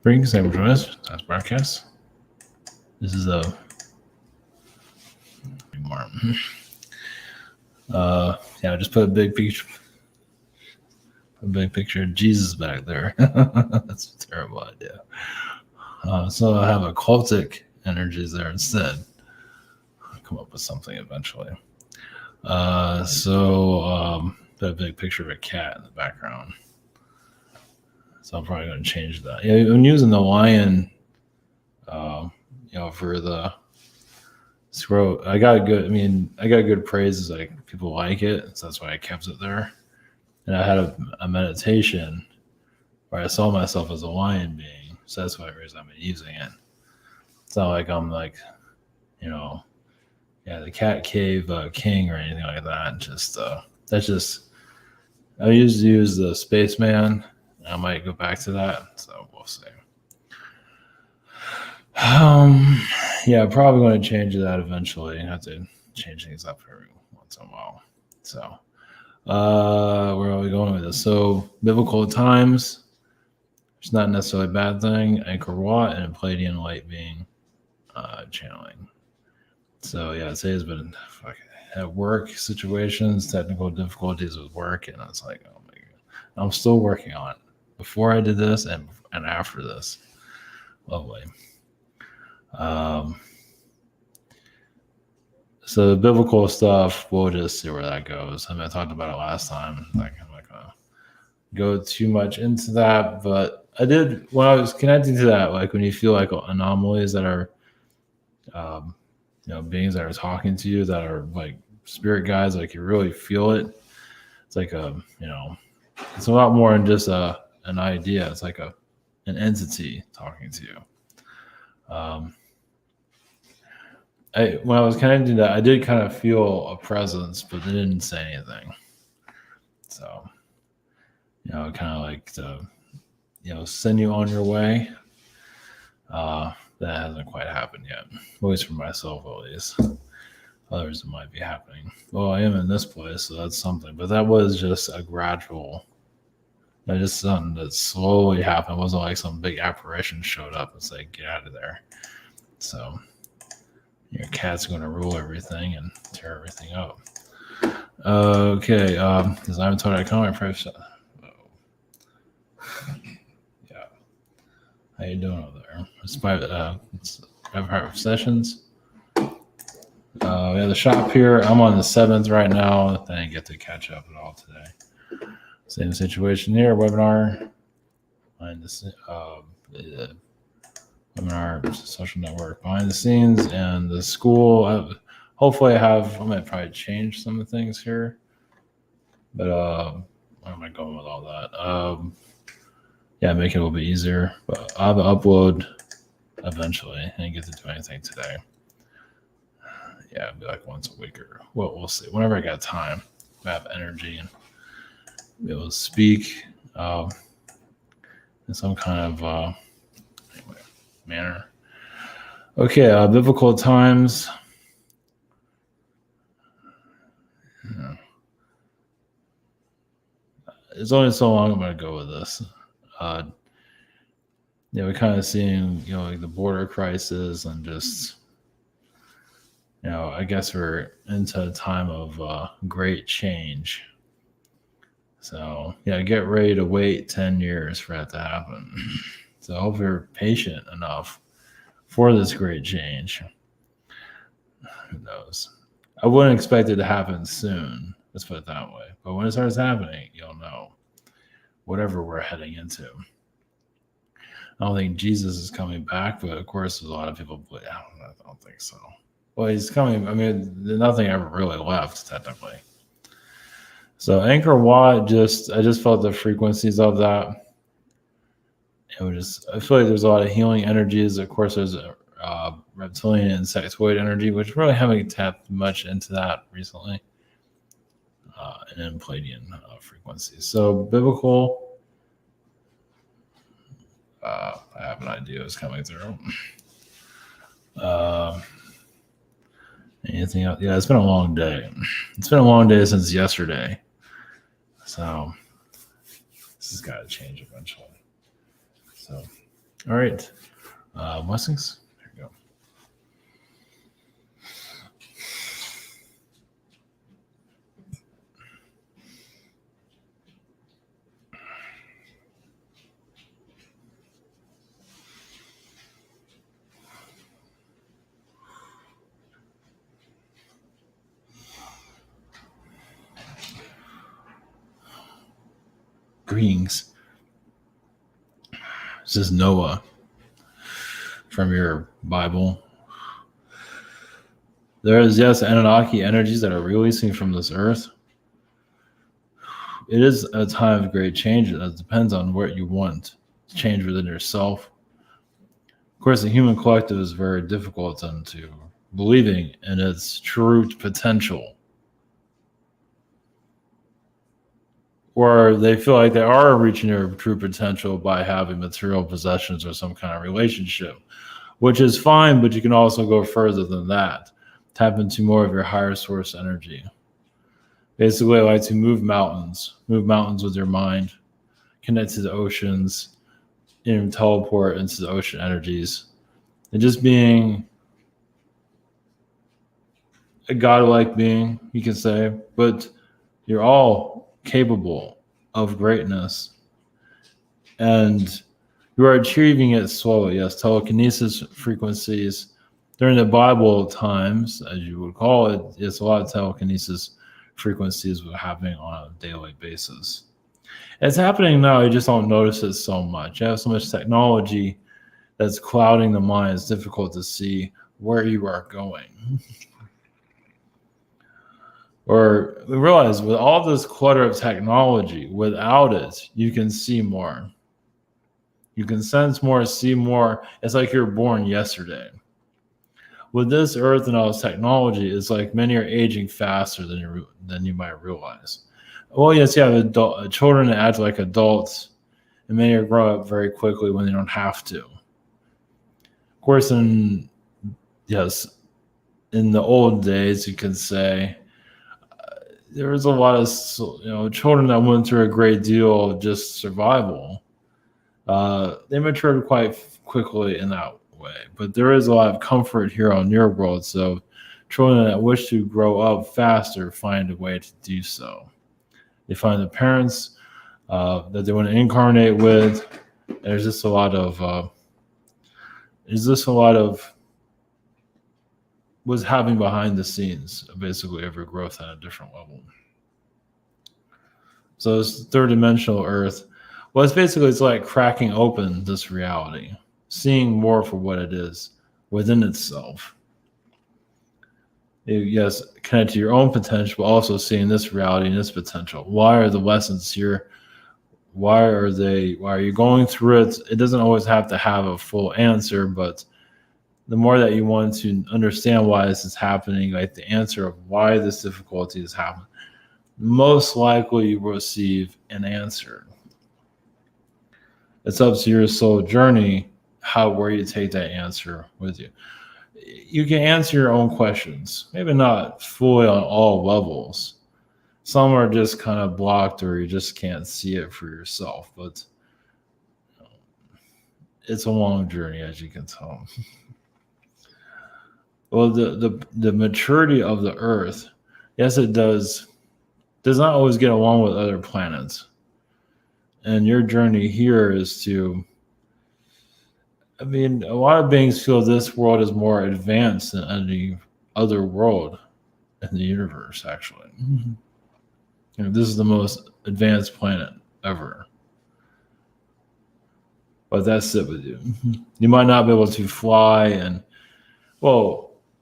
Greetings, I'm journalist. That's broadcast. This is a more. I just put a big picture of Jesus back there. That's a terrible idea. So I have occultic energies there instead. I'll come up with something eventually. Put a big picture of a cat in the background. So I'm probably going to change that. Yeah, I'm using the lion, for the scroll. I got good praises. Like people like it, so that's why I kept it there. And I had a meditation where I saw myself as a lion being. So that's why reason I've been using it. It's not like I'm like, the cat cave king or anything like that. I used to use the spaceman. I might go back to that, so we'll see. Probably going to change that eventually. I have to change things up every once in a while. So, where are we going with this? So, biblical times. It's not necessarily a bad thing. Angkor and Pleiadian light being channeling. So today's been at work situations, technical difficulties with work, and it's like, oh my god, I'm still working on it. Before I did this and after this, lovely. So the biblical stuff, we'll just see where that goes. I talked about it last time. I'm not gonna go too much into that, but I did when I was connecting to that. Like when you feel like anomalies that are, beings that are talking to you that are like spirit guides, like you really feel it. It's like it's a lot more than just an idea. It's like an entity talking to you. When I was connecting to that, I did kind of feel a presence, but they didn't say anything. So, kind of like to, send you on your way. That hasn't quite happened yet, at least for myself, at least. Others, it might be happening. Well, I am in this place, so that's something. But that was just a gradual. Just something that slowly happened. It wasn't like some big apparition showed up and said, "Get out of there." So your cat's going to rule everything and tear everything up. Okay, because I haven't told I press. Yeah, how you doing over there? It's private sessions. We have the shop here. I'm on the 7th right now. I didn't get to catch up at all today. Same situation here. Webinar. Behind the webinar social network behind the scenes and the school. Hopefully, I might probably change some of the things here. But where am I going with all that? Make it a little bit easier. But I'll have an upload eventually. I didn't get to do anything today. It'd be like once a week or we'll see. Whenever I got time, I have energy and be able to speak in some kind of manner. Okay, biblical times. It's only so long I'm going to go with this. We're kind of seeing, like the border crisis and just, I guess we're into a time of great change. So, get ready to wait 10 years for that to happen. So I hope you're patient enough for this great change. Who knows? I wouldn't expect it to happen soon. Let's put it that way. But when it starts happening, you'll know whatever we're heading into. I don't think Jesus is coming back, but of course, there's a lot of people. I don't think so. Well, he's coming. Nothing ever really left, technically. So Angkor Wat, I just felt the frequencies of that. I feel like there's a lot of healing energies. Of course, there's a reptilian and insectoid energy, which really haven't tapped much into that recently. And then Pleiadian frequencies. So biblical, I have an idea is coming through. Anything else? Yeah, it's been a long day. It's been a long day since yesterday. So this has got to change eventually. So, All right. Blessings. There you go. Greetings. This is Noah from your Bible. There is, yes, Anunnaki energies that are releasing from this earth. It is a time of great change. It depends on what you want to change within yourself. Of course, the human collective is very difficult into believing in its true potential. Or they feel like they are reaching their true potential by having material possessions or some kind of relationship, which is fine, but you can also go further than that. Tap into more of your higher source energy. Basically, I like to move mountains with your mind, connect to the oceans, and teleport into the ocean energies. And just being a godlike being, you can say, but you're all capable of greatness. And you are achieving it slowly. Yes, telekinesis frequencies. During the Bible times, as you would call it, it's a lot of telekinesis frequencies were happening on a daily basis. It's happening now, you just don't notice it so much. You have so much technology that's clouding the mind. It's difficult to see where you are going. Or realize with all this clutter of technology, without it, you can see more. You can sense more, see more. It's like you're born yesterday. With this earth and all this technology, it's like many are aging faster than you might realize. Well, yes, you have children that act like adults, and many are growing up very quickly when they don't have to. Of course, in the old days, you can say, there was a lot of children that went through a great deal of just survival. They matured quite quickly in that way, but there is a lot of comfort here on your world. So children that wish to grow up faster find a way to do so. They find the parents that they want to incarnate with. There's just a lot of what's happening behind the scenes, basically every growth at a different level. So this third dimensional earth, well, it's like cracking open this reality, seeing more for what it is within itself. Yes, connect to your own potential, but also seeing this reality and this potential. Why are the lessons here? Why are you going through it? It doesn't always have to have a full answer, but the more that you want to understand why this is happening, like the answer of why this difficulty is happening, most likely you will receive an answer. It's up to your soul journey where you take that answer with you. You can answer your own questions, maybe not fully on all levels. Some are just kind of blocked or you just can't see it for yourself, but it's a long journey, as you can tell. Well, the maturity of the earth, yes, it does not always get along with other planets. And your journey here is a lot of beings feel this world is more advanced than any other world in the universe, actually. This is the most advanced planet ever. But that's it with you. You might not be able to fly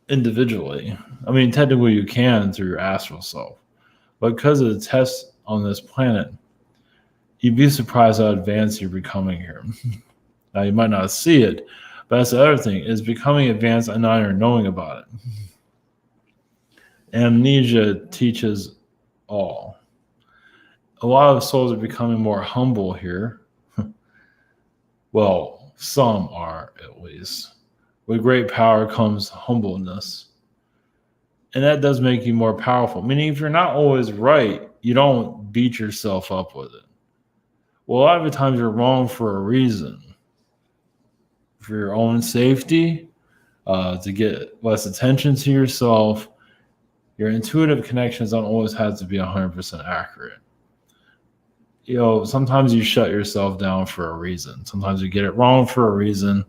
individually. Technically you can through your astral self. But because of the tests on this planet, you'd be surprised how advanced you're becoming here. Now, you might not see it, but that's the other thing, is becoming advanced and not even knowing about it. Amnesia teaches all. A lot of souls are becoming more humble here. Well, some are, at least. With great power comes humbleness. And that does make you more powerful. Meaning, if you're not always right, you don't beat yourself up with it. Well, a lot of the times you're wrong for a reason. for your own safety, to get less attention to yourself. Your intuitive connections don't always have to be 100% accurate. Sometimes you shut yourself down for a reason. Sometimes you get it wrong for a reason.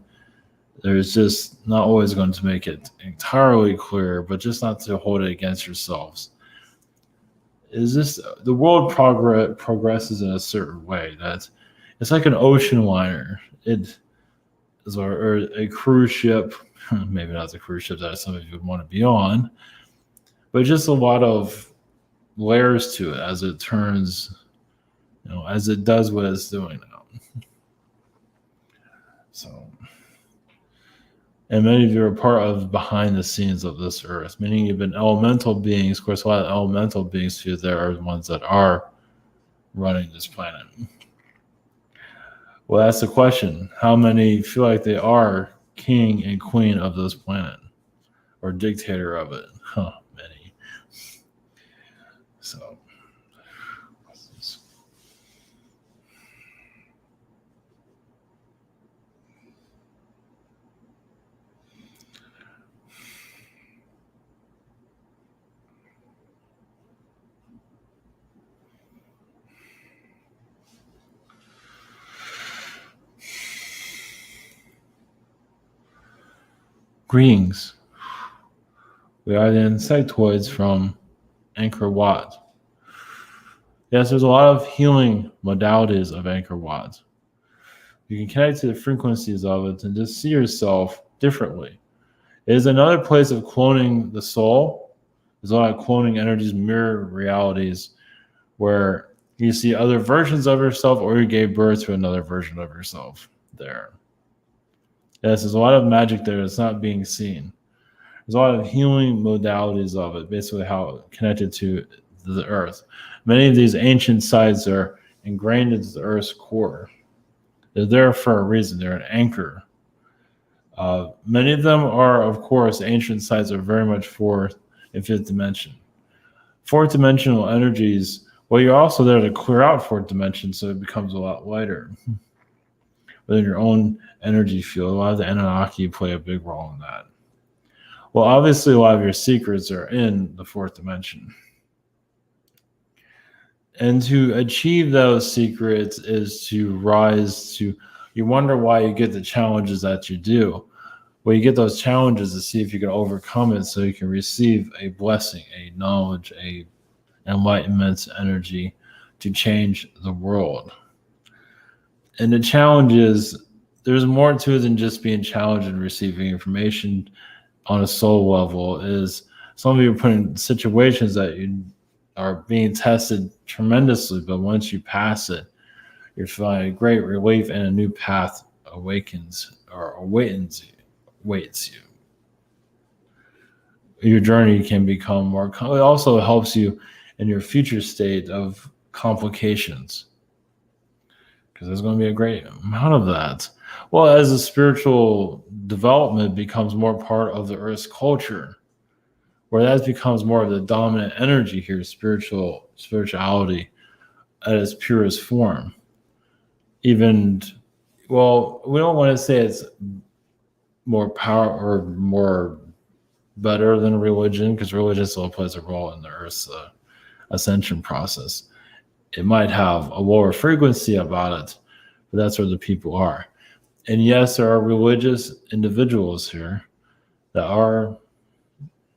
There's just not always going to make it entirely clear, but just not to hold it against yourselves. Is this the world progresses in a certain way that it's like an ocean liner. It is or a cruise ship, maybe not the cruise ship that some of you would want to be on, but just a lot of layers to it as it turns, as it does what it's doing now. So, and many of you are part of behind the scenes of this earth, meaning you've been elemental beings. Of course, a lot of elemental beings here there are the ones that are running this planet. Well, that's the question. How many feel like they are king and queen of this planet or dictator of it? Many. So, greetings. We are the insectoids from Angkor Wat. Yes, there's a lot of healing modalities of Angkor Wat. You can connect to the frequencies of it and just see yourself differently. It is another place of cloning the soul. There's a lot of cloning energies, mirror realities, where you see other versions of yourself or you gave birth to another version of yourself there. Yes, there's a lot of magic there that's not being seen. There's a lot of healing modalities of it, basically how it connected to the earth. Many of these ancient sites are ingrained into the earth's core. They're there for a reason. They're an anchor. Many of them are, of course, ancient sites are very much fourth and fifth dimension. Fourth dimensional energies, well, you're also there to clear out fourth dimension so it becomes a lot lighter. Within your own energy field, a lot of the Anunnaki play a big role in that. Well, obviously, a lot of your secrets are in the fourth dimension. And to achieve those secrets is to rise to, you wonder why you get the challenges that you do. Well, you get those challenges to see if you can overcome it so you can receive a blessing, a knowledge, a enlightenment energy to change the world. And the challenge is, there's more to it than just being challenged and receiving information on a soul level. Is some of you are put in situations that you are being tested tremendously, but once you pass it, you're feeling a great relief and a new path awaits you. Your journey can become more, it also helps you in your future state of complications, because there's going to be a great amount of that. Well, as the spiritual development becomes more part of the Earth's culture, where that becomes more of the dominant energy here, spirituality at its purest form. Even, well, we don't want to say it's more power or more better than religion, because religion still plays a role in the Earth's ascension process. It might have a lower frequency about it, but that's where the people are. And yes, there are religious individuals here that are,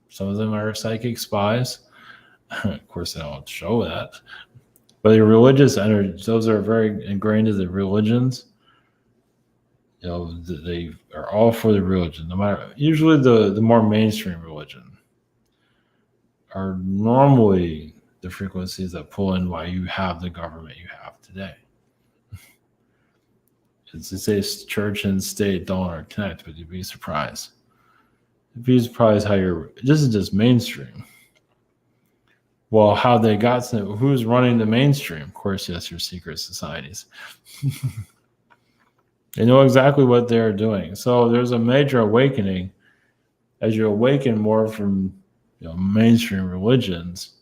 some of them are psychic spies. Of course, they don't show that. But the religious energy, those are very ingrained in the religions. They are all for the religion. No matter, usually the more mainstream religion are normally the frequencies that pull in why you have the government you have today. It's to say church and state don't connect, but you'd be surprised. You'd be surprised how this is just mainstream. Well, how they got to, who's running the mainstream? Of course, yes, your secret societies. They know exactly what they're doing. So there's a major awakening as you awaken more from mainstream religions.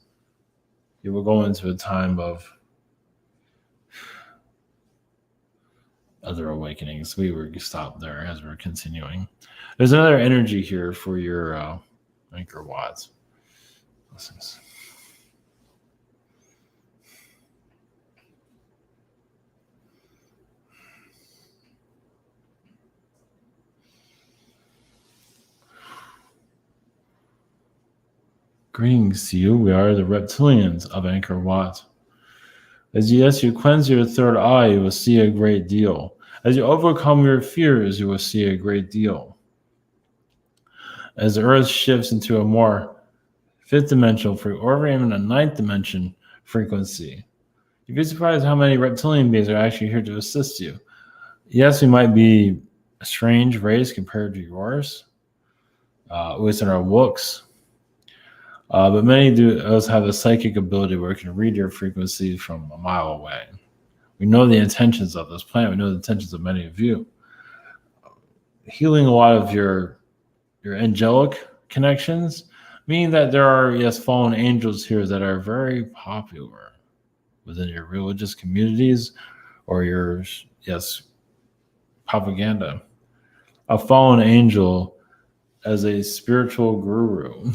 You will go into a time of other awakenings. We were stopped there as we're continuing. There's another energy here for your Angkor Wat. Blessings. Greetings to you. We are the reptilians of Angkor Wat. As you cleanse your third eye, you will see a great deal. As you overcome your fears, you will see a great deal. As the earth shifts into a more fifth dimensional or even a ninth dimension frequency, you'd be surprised how many reptilian beings are actually here to assist you. Yes, we might be a strange race compared to yours, at least in our looks. But many do also have a psychic ability where it can read your frequency from a mile away. We know the intentions of this planet. We know the intentions of many of you. Healing a lot of your angelic connections, meaning that there are, yes, fallen angels here that are very popular within your religious communities or your, yes, propaganda. A fallen angel as a spiritual guru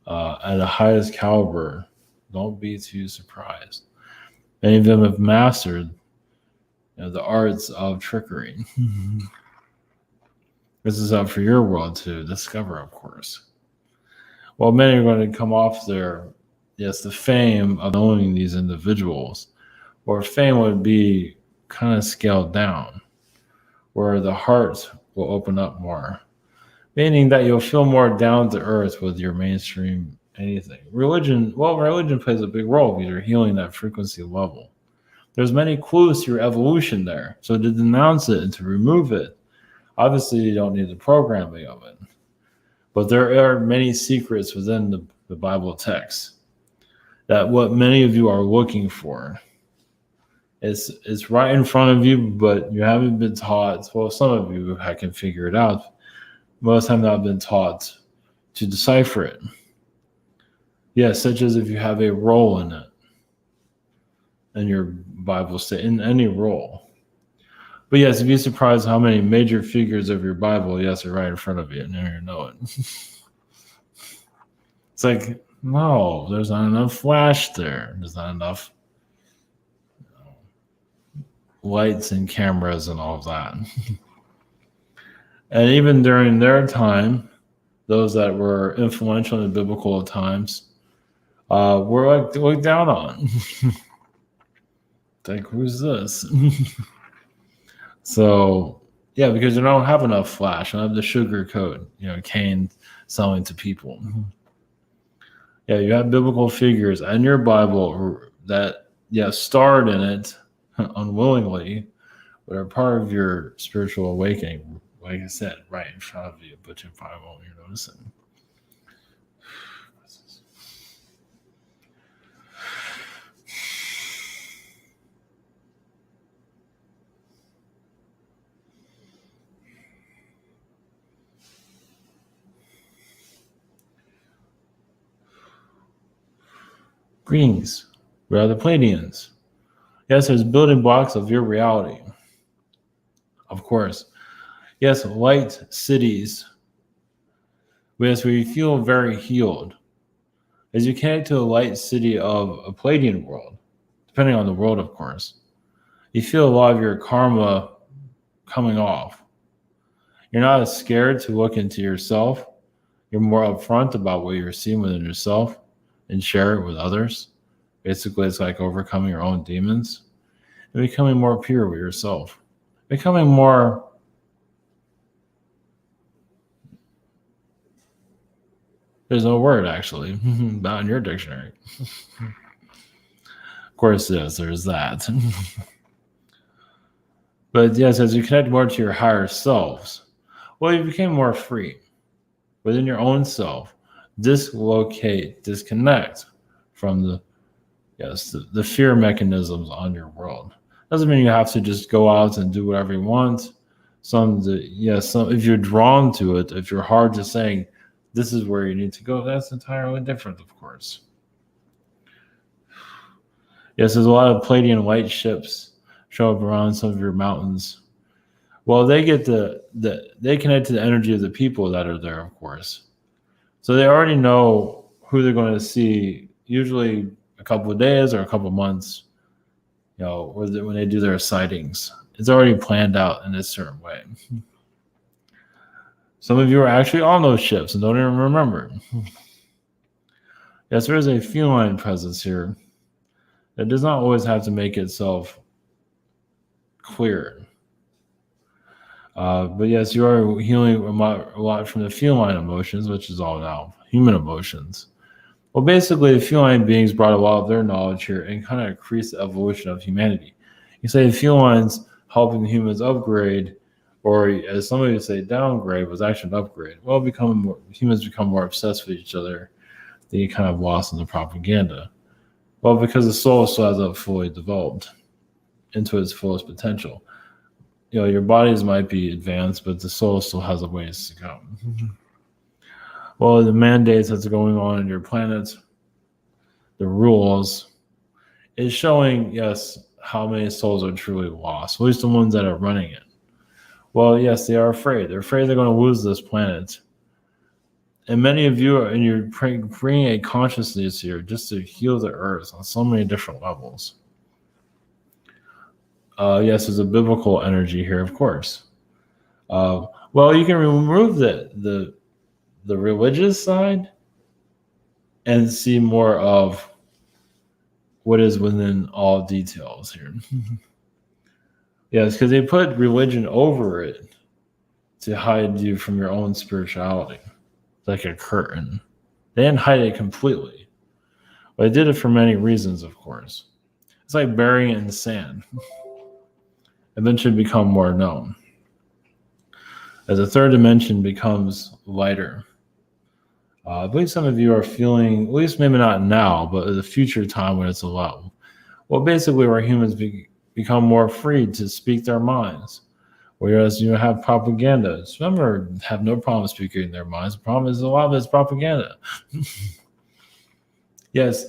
at the highest caliber, don't be too surprised. Many of them have mastered the arts of trickery. This is up for your world to discover, of course. Well, many are going to come off their, yes, the fame of knowing these individuals, or fame would be kind of scaled down, where the heart will open up more, meaning that you'll feel more down to earth with your mainstream anything. Religion plays a big role because you're healing that frequency level. There's many clues to your evolution there. So to denounce it and to remove it, obviously you don't need the programming of it. But there are many secrets within the Bible text that what many of you are looking for. It's right in front of you, but you haven't been taught. Well, some of you can figure it out. Most have not been taught to decipher it. Yes, such as if you have a role in it, in your Bible state, in any role. But yes, you'd be surprised how many major figures of your Bible, yes, are right in front of you, and you know it. It's like, no, there's not enough flash there. There's not enough lights and cameras and all of that. And even during their time, those that were influential in the biblical times were like looked down on. Like, who's this? So, yeah, because they don't have enough flash. They don't have the sugar coat, Cain selling to people. Yeah, you have biblical figures in your Bible that, starred in it unwillingly, but are part of your spiritual awakening. Like I said, right in front of you, but you probably won't even notice it. Greetings. We are the Pleiadians. Yes, there's building blocks of your reality. Of course. Yes, light cities. Yes, we feel very healed. As you connect to a light city of a Pleiadian world, depending on the world, of course, you feel a lot of your karma coming off. You're not as scared to look into yourself. You're more upfront about what you're seeing within yourself and share it with others. Basically, it's like overcoming your own demons and becoming more pure with yourself. Becoming more there's no word, actually, not in your dictionary. Of course, yes, there's that. But yes, as you connect more to your higher selves, well, you became more free within your own self. Disconnect from the fear mechanisms on your world. Doesn't mean you have to just go out and do whatever you want. Some if you're drawn to it, if your heart is saying this is where you need to go, that's entirely different, of course. Yes, there's a lot of Pleiadian light ships show up around some of your mountains. Well, they get they connect to the energy of the people that are there, of course. So they already know who they're going to see, usually a couple of days or a couple of months, when they do their sightings. It's already planned out in a certain way. Some of you are actually on those ships and don't even remember. Yes, there is a feline presence here. It does not always have to make itself clear. But yes, you are healing a lot from the feline emotions, which is all now human emotions. Well, basically, the feline beings brought a lot of their knowledge here and kind of increased the evolution of humanity. You say the felines helping humans upgrade, or as some of you say, downgrade, was actually an upgrade. Well, humans become more obsessed with each other. They get kind of lost in the propaganda. Well, because the soul still hasn't fully developed into its fullest potential. Your bodies might be advanced, but the soul still has a ways to go. Well, the mandates that's going on in your planets, the rules, is showing, yes, how many souls are truly lost, at least the ones that are running it. Well, yes, they are afraid. They're afraid they're going to lose this planet. And many of you you're bringing a consciousness here just to heal the earth on so many different levels. Yes, there's a biblical energy here, of course. Well, you can remove the religious side and see more of what is within all details here. Yes, because they put religion over it to hide you from your own spirituality. It's like a curtain. They didn't hide it completely. But they did it for many reasons, of course. It's like burying it in the sand. Eventually become more known. As the third dimension becomes lighter. I believe some of you are feeling, at least maybe not now, but at the future time when it's allowed. Well, basically where humans become more free to speak their minds. Whereas you have propaganda. Some have no problem speaking their minds. The problem is a lot of it's propaganda. Yes,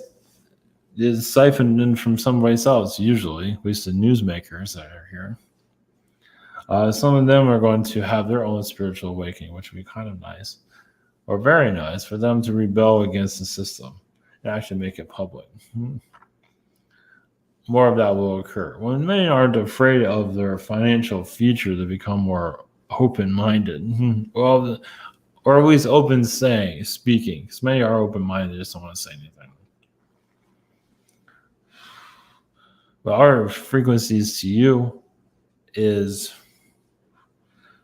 it's siphoned in from someplace else, usually, at least the newsmakers that are here. Some of them are going to have their own spiritual awakening, which would be kind of nice, or very nice, for them to rebel against the system and actually make it public. More of that will occur. When many aren't afraid of their financial future, they become more open-minded. Well, or at least open speaking. Because many are open-minded, they just don't want to say anything. But our frequencies to you is,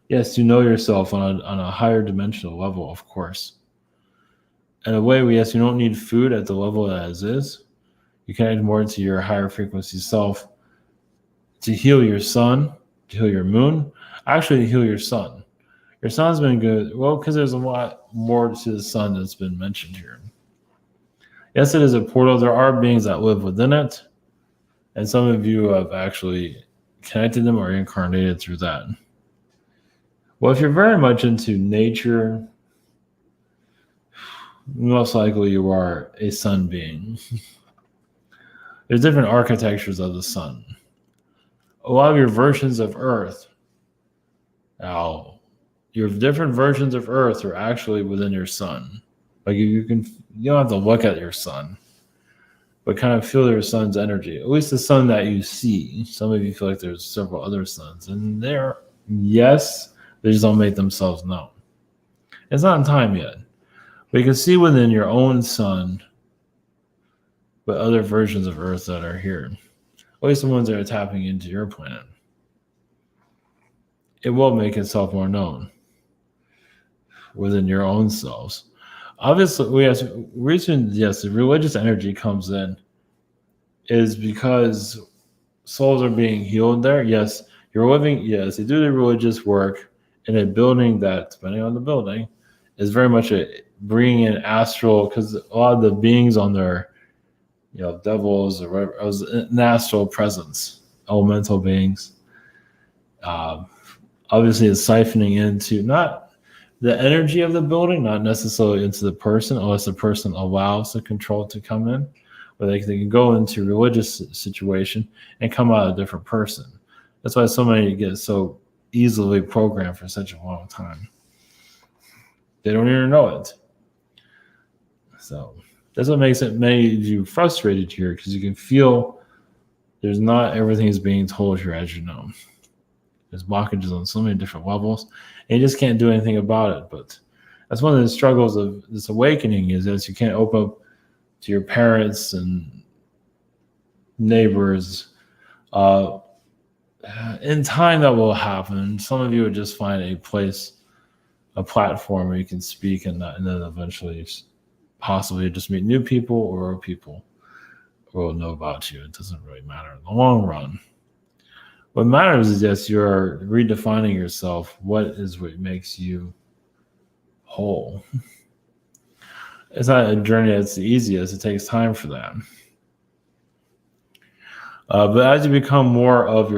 yes, to know yourself on a higher dimensional level, of course. In a way, you don't need food at the level as is. You connect more to your higher frequency self to heal your sun, to heal your moon, actually to heal your sun. Your sun's been good, well, because there's a lot more to the sun that's been mentioned here. Yes, it is a portal. There are beings that live within it, and some of you have actually connected them or incarnated through that. Well, if you're very much into nature, most likely you are a sun being. There's different architectures of the sun. A lot of your versions of Earth, your different versions of Earth are actually within your sun. Like you don't have to look at your sun, but kind of feel your sun's energy. At least the sun that you see. Some of you feel like there's several other suns, and yes, they just don't make themselves known. It's not in time yet, but you can see within your own sun, but other versions of Earth that are here, at least the ones that are tapping into your planet. It will make itself more known within your own selves. Obviously, the religious energy comes in is because souls are being healed there. Yes, they do the religious work in a building that, depending on the building, is very much bringing in astral, because a lot of the beings on there, devils or whatever, it was an astral presence, elemental beings. Obviously, it's siphoning into not the energy of the building, not necessarily into the person, unless the person allows the control to come in. where they can go into a religious situation and come out a different person. That's why so many get so easily programmed for such a long time. They don't even know it. So that's what makes it made you frustrated here, because you can feel there's not everything is being told here as you know. There's blockages on so many different levels, and you just can't do anything about it. But that's one of the struggles of this awakening, is that you can't open up to your parents and neighbors. In time, that will happen. Some of you would just find a place, a platform where you can speak, and then eventually possibly just meet new people, or people will know about you. It doesn't really matter in the long run. What matters is that you're redefining yourself. What makes you whole? It's not a journey that's the easiest. It takes time for that. But as you become more of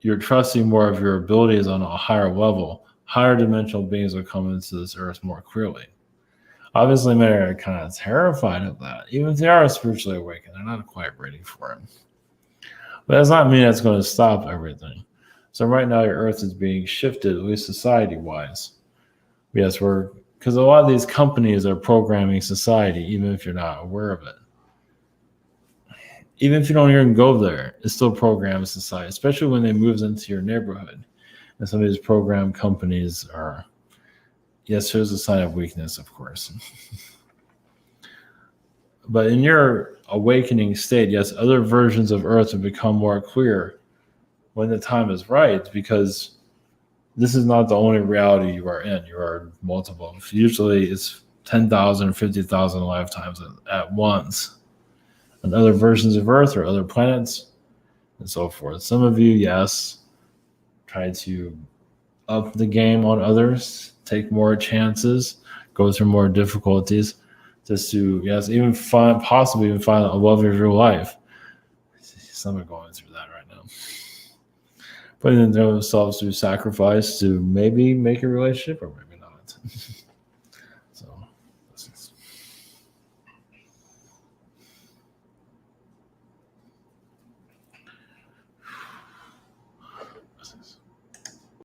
you're trusting more of your abilities on a higher level, higher dimensional beings will come into this earth more clearly. Obviously, many are kind of terrified of that. Even if they are spiritually awakened, they're not quite ready for it. But that does not mean that's going to stop everything. So right now, your earth is being shifted, at least society-wise. Yes, because a lot of these companies are programming society, even if you're not aware of it. Even if you don't even go there, it still programs society, especially when they move into your neighborhood. And some of these program companies are, yes, there's a sign of weakness, of course. But in your awakening state, yes, other versions of Earth will become more clear when the time is right, because this is not the only reality you are in. You are multiple. Usually it's 10,000, 50,000 lifetimes at once. And other versions of Earth or other planets and so forth. Some of you, yes, try to up the game on others, take more chances, go through more difficulties, just to, yes, even possibly even find a love of your life. Some are going through that right now. Putting themselves through sacrifice to maybe make a relationship, or maybe not.